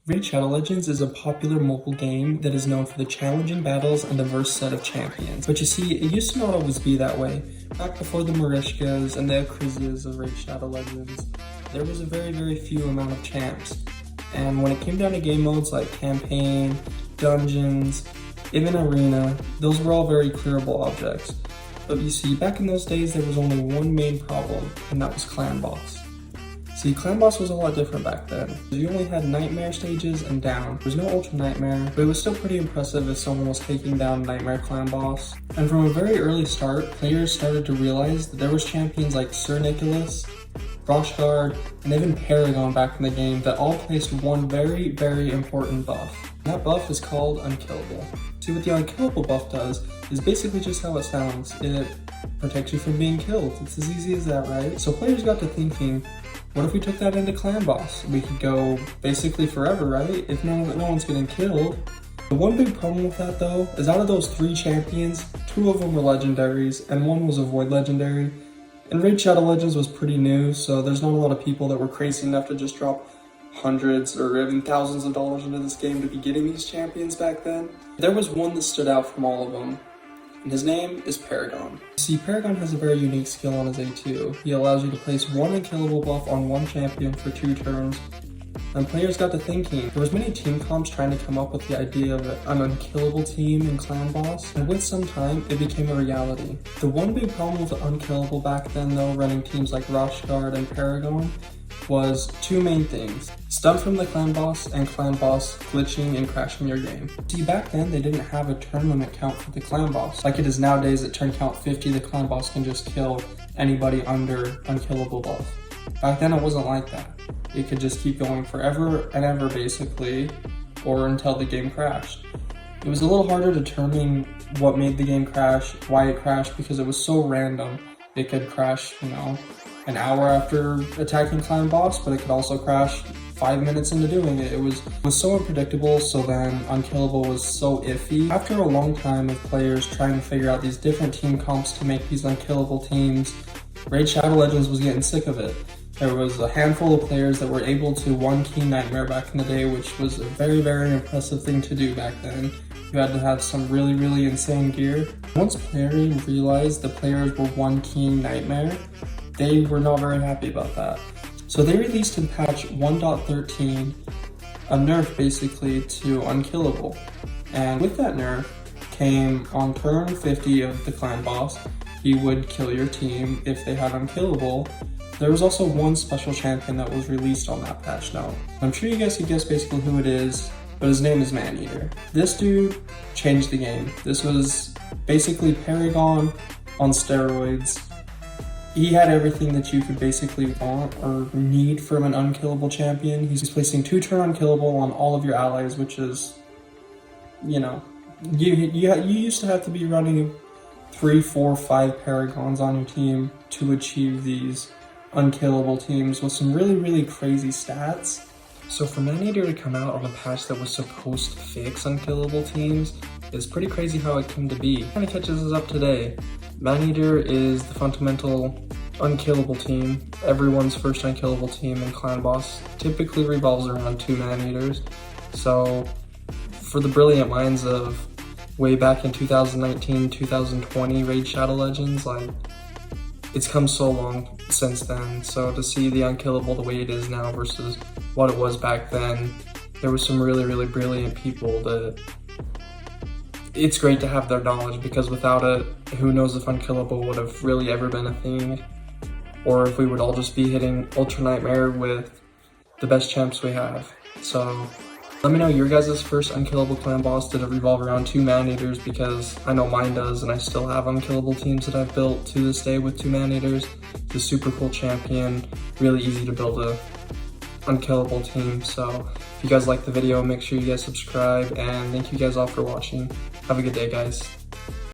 Raid Shadow Legends is a popular mobile game that is known for the challenging battles and diverse set of champions. But you see, it used to not always be that way. Back before the Marishkas and the Akrizas of Raid Shadow Legends, there was a very few amount of champs. And when it came down to game modes like campaign, dungeons, even arena, those were all very clearable objects. But you see, back in those days there was only one main problem, and that was Clan Boss. See, Clan Boss was a lot different back then. You only had Nightmare stages and down. There was no Ultra Nightmare, but it was still pretty impressive if someone was taking down Nightmare Clan Boss. And from a very early start, players started to realize that there was champions like Sir Nicholas, Roshguard, and even Paragon back in the game that all placed one very important buff. And that buff is called Unkillable. See, what the Unkillable buff does is basically just how it sounds. It protects you from being killed. It's as easy as that, right? So players got to thinking, what if we took that into Clan Boss? We could go basically forever, right? If no one's getting killed. The one big problem with that though, is out of those 3 champions, 2 of them were legendaries and 1 was a void legendary. And Raid Shadow Legends was pretty new, so there's not a lot of people that were crazy enough to just drop hundreds or even thousands of dollars into this game to be getting these champions back then. There was one that stood out from all of them, and his name is Paragon. See, Paragon has a very unique skill on his A2. He allows you to place one unkillable buff on one champion for 2 turns. And players got to thinking, there was many team comps trying to come up with the idea of an unkillable team in Clan Boss, and with some time, it became a reality. The one big problem with unkillable back then though, running teams like Roshguard and Paragon, was 2 main things: stun from the Clan Boss and Clan Boss glitching and crashing your game. See, back then they didn't have a turn limit count for the Clan Boss. Like it is nowadays at turn count 50, the Clan Boss can just kill anybody under unkillable buff. Back then it wasn't like that. It could just keep going forever and ever basically, or until the game crashed. It was a little harder to determine what made the game crash, why it crashed, because it was so random. It could crash, an hour after attacking Clan Boss, but it could also crash 5 minutes into doing it. It was so unpredictable, so then Unkillable was so iffy. After a long time of players trying to figure out these different team comps to make these unkillable teams, Raid Shadow Legends was getting sick of it. There was a handful of players that were able to one-key Nightmare back in the day, which was a very impressive thing to do back then. You had to have some really insane gear. Once players realized the players were one-keying Nightmare, they were not very happy about that. So they released in patch 1.13 a nerf basically to Unkillable. And with that nerf came on turn 50 of the Clan Boss, he would kill your team if they had Unkillable. There was also one special champion that was released on that patch note. I'm sure you guys could guess basically who it is, but his name is Maneater. This dude changed the game. This was basically Paragon on steroids. He had everything that you could basically want or need from an unkillable champion. He's placing 2-turn unkillable on all of your allies, which is, you used to have to be running 3, 4, 5 Paragons on your team to achieve these unkillable teams with some really crazy stats. So for Maneater to come out on a patch that was supposed to fix unkillable teams is pretty crazy how it came to be. It kind of catches us up today. Maneater is the fundamental unkillable team. Everyone's first unkillable team in Clan Boss typically revolves around 2 Maneaters. So for the brilliant minds of way back in 2019, 2020 Raid Shadow Legends, it's come so long since then. So to see the unkillable the way it is now versus what it was back then, there was some really brilliant people that it's great to have their knowledge, because without it, who knows if Unkillable would have really ever been a thing, or if we would all just be hitting Ultra Nightmare with the best champs we have. So let me know your guys' first Unkillable Clan Boss. Did it revolve around 2 Maneaters? Because I know mine does, and I still have unkillable teams that I've built to this day with 2 Maneaters. It's a super cool champion, really easy to build a unkillable team. So if you guys like the video, make sure you guys subscribe, and thank you guys all for watching. Have a good day, guys.